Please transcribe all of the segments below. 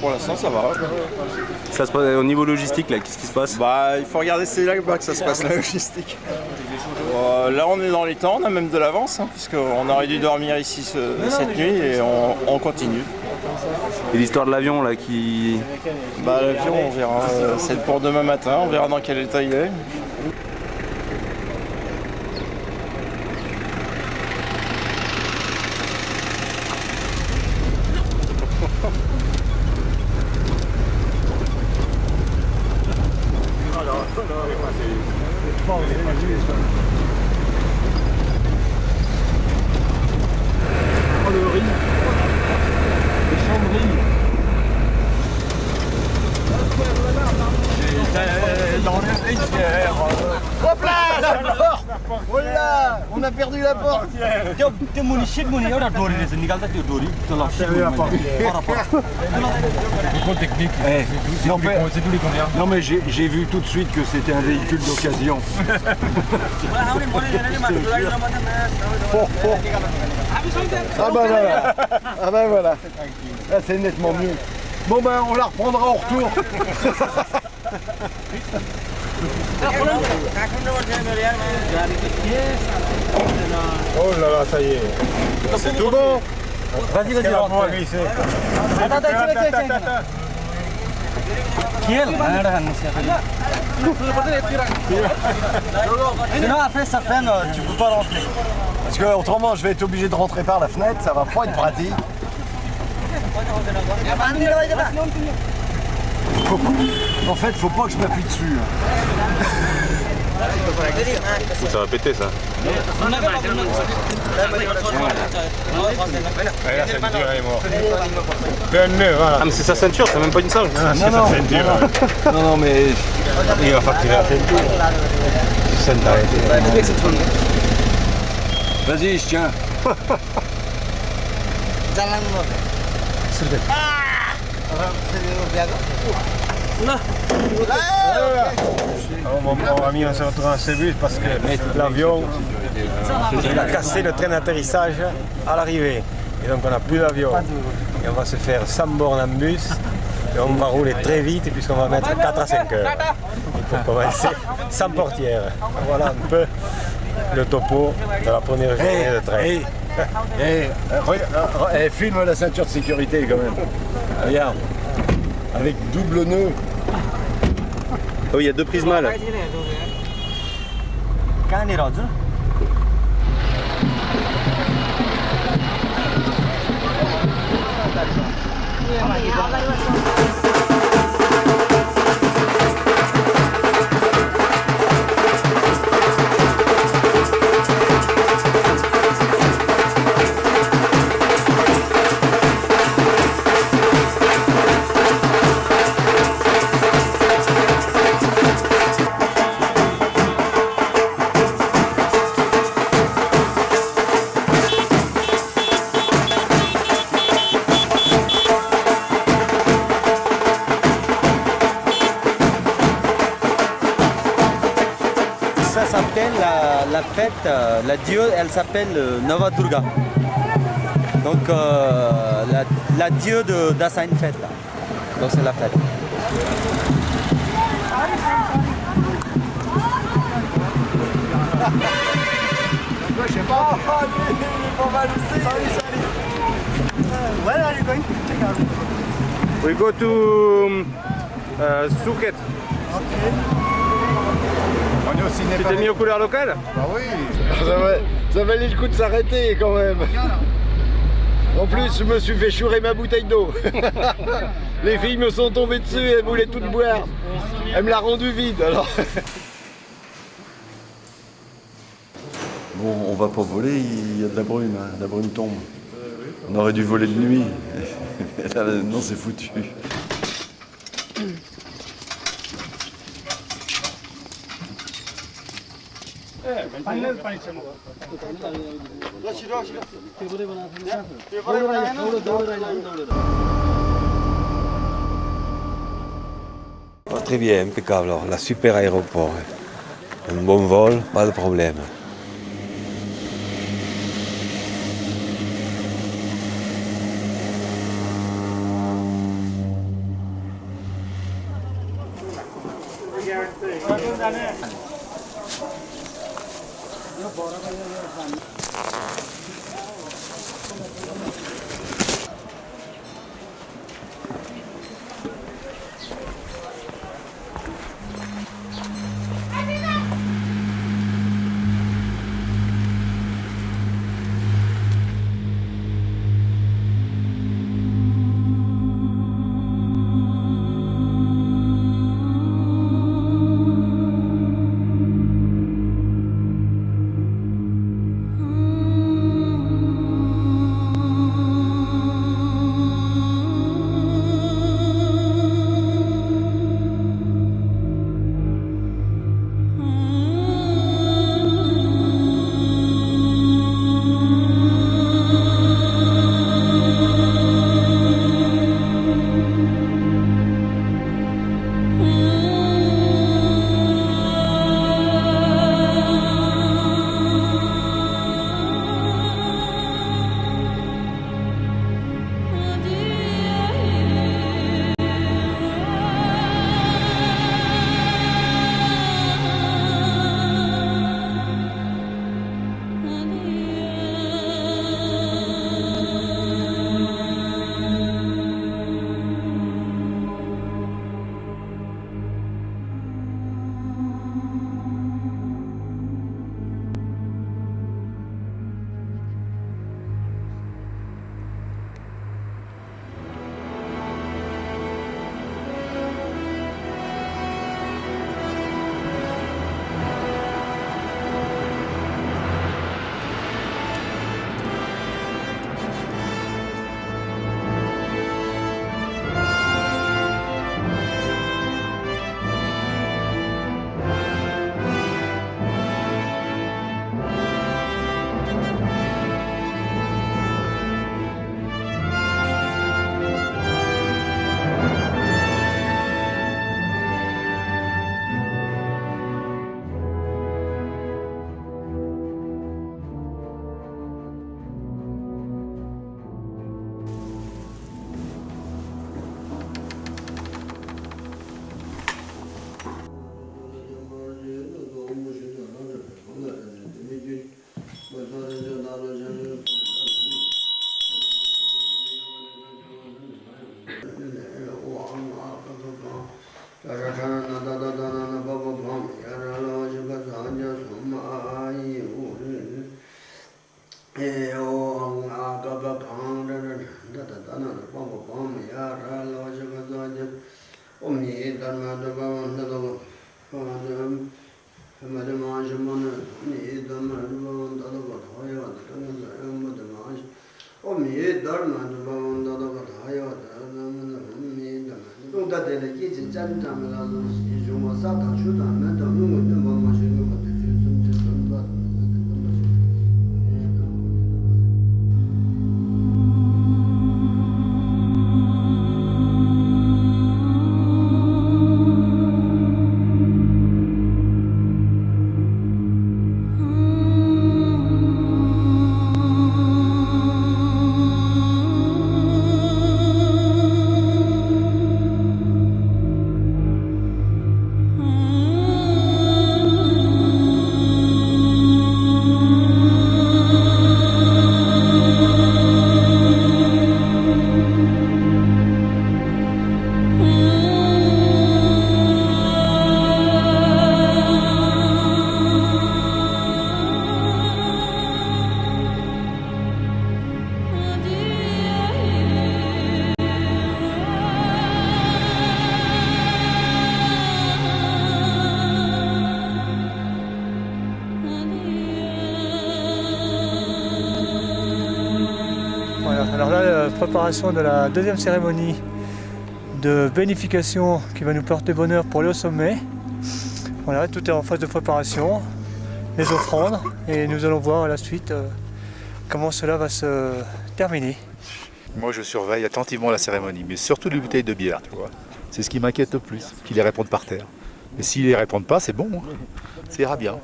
Pour l'instant, ça va. Ça se passe au niveau logistique, là, qu'est-ce qui se passe? Il faut regarder, c'est là-bas que ça se passe, la logistique. Là, on est dans les temps, on a même de l'avance, puisqu'on aurait dû dormir ici cette nuit et on continue. Et l'histoire de l'avion, là, qui... L'avion, on verra. C'est pour demain matin, on verra dans quel état il est. Oh, le riz, les chambres. Hop là, la porte. Oh là, on a perdu la porte. technique. C'est tous les combien? Non mais j'ai vu tout de suite que c'était un véhicule d'occasion. Ah bah voilà. Ah bah voilà. Là c'est nettement mieux. Bon ben on la reprendra au retour. Oh là là, ça y est. C'est tout bon. Vas-y, vas-y, on va glisser. Sinon après ça freine, tu peux pas rentrer. Parce que autrement je vais être obligé de rentrer par la fenêtre, ça va pas être pratique. En fait, faut pas que je m'appuie dessus. Ça va péter, ça. La ceinture est morte. Fais un nœud, voilà. Ah, mais c'est sa ceinture, c'est même pas une sangle. C'est sa ceinture. Non, mais Il va facturer la ceinture. vas-y, je tiens. On a mis un sur un C-bus parce que l'avion il a cassé le train d'atterrissage à l'arrivée. Et donc on n'a plus d'avion. Et on va se faire 100 bornes en bus. Et on va rouler très vite puisqu'on va mettre 4 à 5 heures. Pour commencer sans portière. Voilà un peu le topo de la première journée de train. Filme la ceinture de sécurité quand même. Regarde. Avec double nœud. Oh, il y a deux prismas, là. Ça s'appelle la fête, la dieu, elle s'appelle Nava Durga. Donc la dieu de ça une fête. Là. Donc c'est la fête. Je sais pas. Where are you going? We go to Phuket. On est au cinéma. Tu t'es mis aux couleurs locales? Bah oui. Ça valait le coup de s'arrêter quand même. En plus, je me suis fait chourer ma bouteille d'eau. Les filles me sont tombées dessus et elles voulaient toutes boire. Elle me l'a rendu vide alors. Bon, on va pas voler, il y a de la brume, hein. La brume tombe. On aurait dû voler de nuit. Là, non, c'est foutu. Oh, très bien, impeccable. Alors, la super aéroport. Un bon vol, pas de problème. Alors là, préparation de la deuxième cérémonie de bénification qui va nous porter bonheur pour aller au sommet. Voilà, tout est en phase de préparation, les offrandes, et nous allons voir à la suite comment cela va se terminer. Moi je surveille attentivement la cérémonie, mais surtout les bouteilles de bière, tu vois. C'est ce qui m'inquiète le plus, qu'ils les répondent par terre. Mais s'ils les répondent pas, c'est bon, hein. Ça ira bien.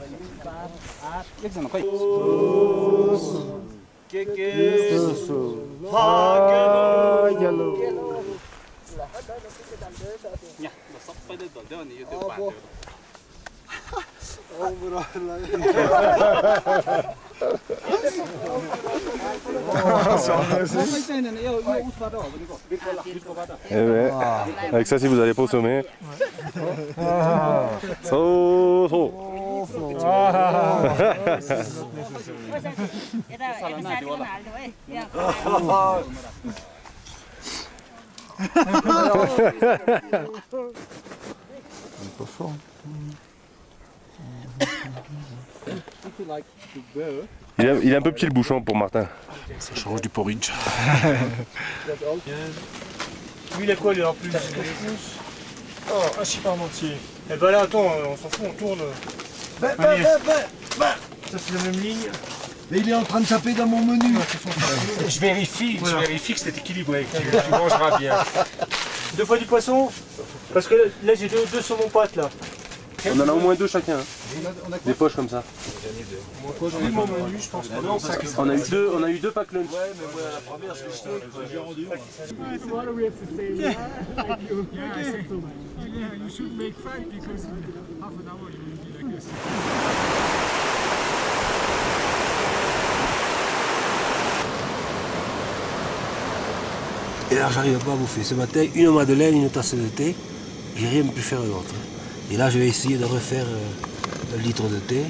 Eh ouais. Avec ça, si vous n'allez pas au sommet. So, so. Il est un peu petit le bouchon pour Martin. Ça change du porridge. Lui, il a quoi, lui, en plus? Oh, un chip parmentier. Eh ben là, attends, on s'en fout, on tourne. Allez. Ça, c'est la même ligne. Mais il est en train de taper dans mon menu. Je vérifie que c'est équilibré, que tu mangeras bien. 2 fois du poisson, parce que là j'ai deux saumons pâtes là. On en a au moins 2 chacun. Des poches comme ça. Oui, mon menu, je pense pas. On a eu 2 packs lunch. Et là, j'arrive pas à bouffer. Ce matin, une madeleine, une tasse de thé, j'ai rien pu faire d'autre. Et là, je vais essayer de refaire 1 litre de thé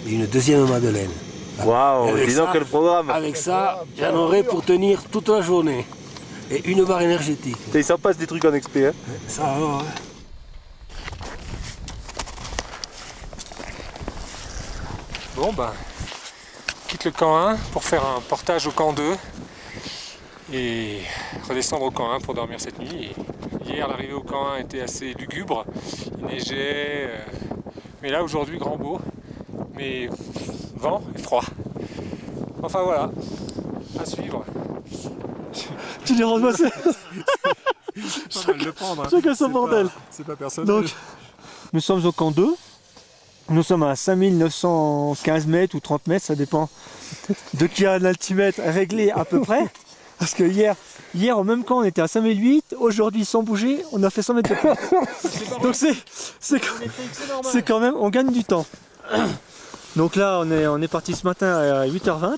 et une deuxième madeleine. Waouh, dis donc quel programme. Avec ça, j'en aurai pour tenir toute la journée. Et une barre énergétique. Ils s'en passent des trucs en XP, hein. Ça va, ouais. Bon ben, quitte le camp 1 pour faire un portage au camp 2 et redescendre au camp 1 pour dormir cette nuit. Et hier, l'arrivée au camp 1 était assez lugubre, il neigeait, mais là aujourd'hui grand beau, mais vent et froid. Enfin voilà, à suivre. Tu les ramassé. Le prendre, hein. Chacun son bordel. C'est pas personnel. Donc, nous sommes au camp 2. Nous sommes à 5915 mètres ou 30 mètres, ça dépend de qui a l'altimètre réglé à peu près. Parce que hier au même camp on était à 5008, aujourd'hui sans bouger on a fait 100 mètres de plus. Donc c'est quand même, on gagne du temps. Donc là on est parti ce matin à 8h20.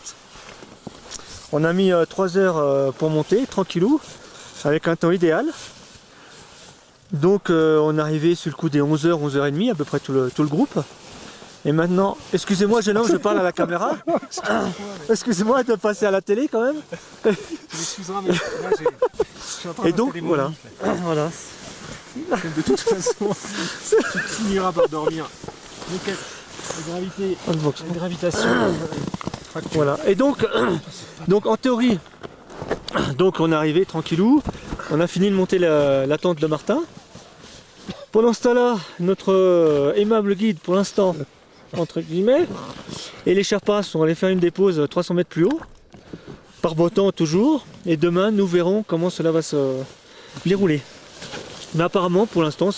On a mis 3 heures pour monter, tranquillou, avec un temps idéal. Donc on est arrivé sur le coup des 11h, 11h30, à peu près tout le groupe. Et maintenant, excusez-moi jeune homme, je parle à la caméra. Excusez-moi de passer à la télé quand même. Tu m'excuseras, mais là je suis en train Et de donc faire des voilà. momies. Voilà. De toute façon, tu finiras par dormir. Nickel. La gravitation. Voilà. Et donc en théorie, donc on est arrivé tranquillou. On a fini de monter la tente de Martin. Pendant ce temps-là, notre aimable guide, pour l'instant, entre guillemets, et les Sherpas sont allés faire une dépose 300 mètres plus haut, par beau temps toujours, et demain nous verrons comment cela va se dérouler. Mais apparemment, pour l'instant,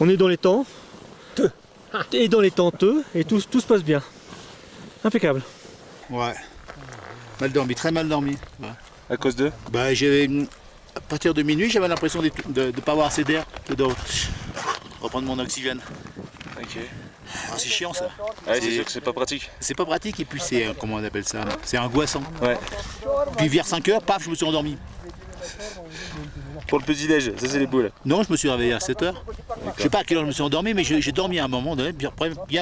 on est dans les temps, et dans les tenteux, et tout se passe bien. Impeccable. Ouais. Mal dormi, très mal dormi. Ouais. À cause de Bah, à partir de minuit, j'avais l'impression de ne pas avoir assez d'air, de reprendre mon oxygène. Ok. Ah, c'est chiant ça. Ouais, c'est sûr que c'est pas pratique. C'est pas pratique et puis c'est, comment on appelle ça, c'est angoissant. Ouais. Puis vers 5h, paf, je me suis endormi. Pour le petit déj, ça c'est les boules. Non, je me suis réveillé à 7h. Je sais pas à quelle heure je me suis endormi, mais j'ai dormi à un moment donné, bien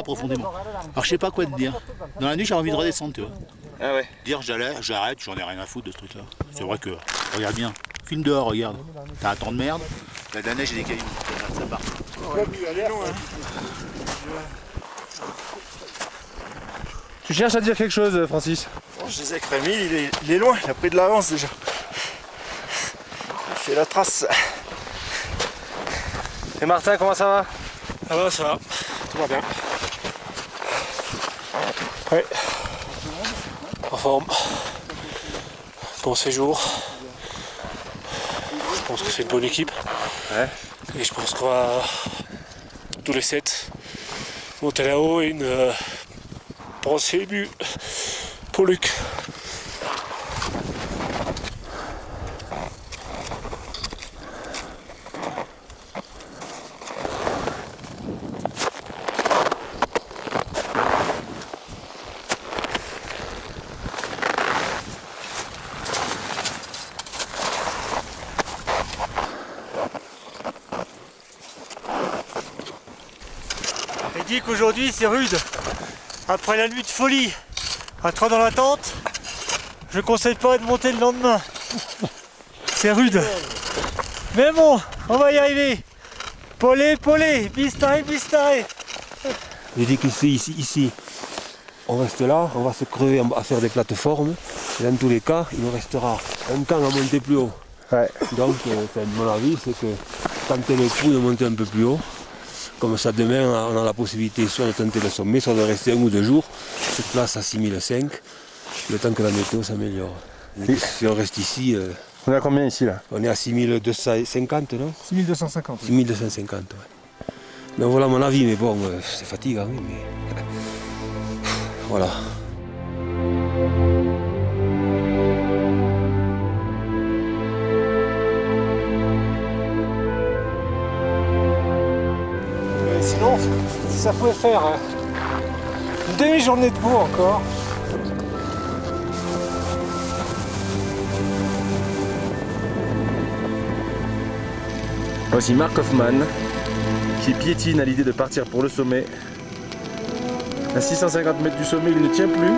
profondément. Alors je sais pas quoi te dire. Dans la nuit, j'avais envie de redescendre, tu vois. Ah ouais. Dire j'arrête, j'en ai rien à foutre de ce truc-là. C'est vrai que, regarde bien, filme dehors, regarde. T'as un temps de merde, t'as de la neige et des cailloux. Ça part. Tu cherches à dire quelque chose, Francis? Je disais que Rémi, il est loin, il a pris de l'avance déjà. Il fait la trace. Et Martin, comment ça va? Ça va, tout va bien. Ouais. En forme. Bon séjour. Je pense que c'est une bonne équipe. Ouais. Et je pense qu'on va tous les 7 monter là-haut et une pensée émue pour Luc. dit qu'aujourd'hui c'est rude. Après la nuit de folie, à 3 dans la tente, je conseille pas de monter le lendemain. C'est rude. Mais bon, on va y arriver. Polé, bistaré. Je dis qu'ici, on reste là, on va se crever à faire des plateformes. Et dans tous les cas, il nous restera un camp à monter plus haut. Ouais. Donc, mon avis, c'est que tenter le coup de monter un peu plus haut. Comme ça, demain, on a la possibilité soit de tenter le sommet, soit de rester 1 ou 2 jours sur place à 6005, le temps que la météo s'améliore. Si on reste ici, On est à combien ici là? on est à 6250, non? 6250. 6250, ouais. Donc voilà mon avis, mais bon, c'est fatigant, oui, mais voilà. Sinon, si ça pouvait faire une demi-journée debout encore. Voici Mark Hoffman qui piétine à l'idée de partir pour le sommet. À 650 mètres du sommet, il ne tient plus.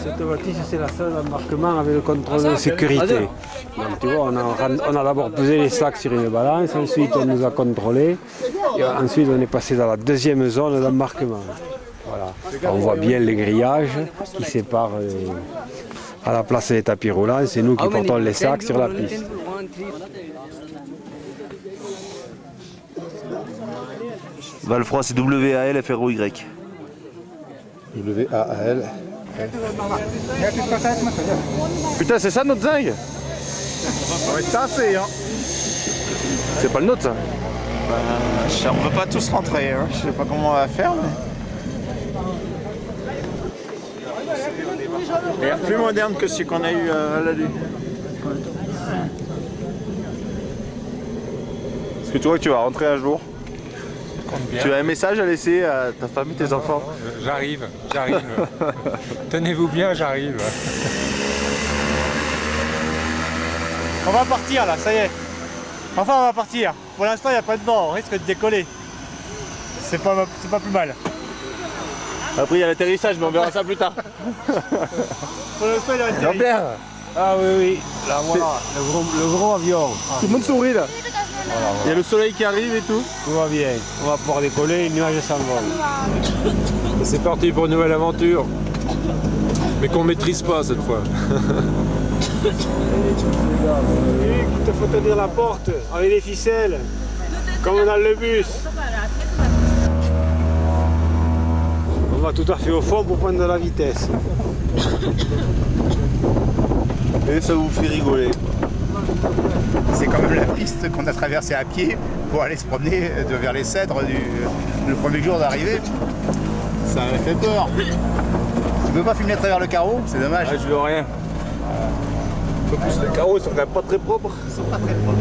Cette bâtisse, c'est la seule embarquement avec le contrôle de sécurité. Donc tu vois, on a d'abord pesé les sacs sur une balance, ensuite on nous a contrôlés, et ensuite on est passé dans la deuxième zone d'embarquement. Voilà. On voit bien les grillages qui séparent à la place des tapis roulants, c'est nous qui portons les sacs sur la piste. Valfroy, c'est W-A-L-F-R-O-Y. W-A-A-L. Putain, c'est ça notre zinc? On va être tassé, hein. C'est pas le nôtre ça? On ne peut pas tous rentrer, hein. Je sais pas comment on va faire. Mais... plus moderne que celui qu'on a eu à la Lune. Est-ce que tu vois que tu vas rentrer un jour? Tu as un message à laisser à ta famille, tes enfants? J'arrive. Tenez-vous bien, j'arrive. On va partir là, ça y est. Enfin, on va partir. Pour l'instant, il n'y a pas de vent, on risque de décoller. C'est pas plus mal. Après il y a l'atterrissage, mais on verra ça plus tard. Pour l'instant, il y a atterri. Jean-Pierre, Ah oui, là voilà, le gros avion. tout le monde sourit là. Il y a le soleil qui arrive et tout. Tout va bien, on va pouvoir décoller, les nuages s'envolent. C'est parti pour une nouvelle aventure, mais qu'on ne maîtrise pas cette fois. Il te faut tenir la porte avec les ficelles, comme dans le bus. On va tout à fait au fond pour prendre de la vitesse. Et ça vous fait rigoler. C'est quand même la piste qu'on a traversée à pied pour aller se promener vers les cèdres le premier jour d'arrivée. Ça avait fait peur. Tu peux pas filmer à travers le carreau? C'est dommage. Je veux rien. En plus les carreaux ils sont quand même pas très propres. Ils sont pas très propres.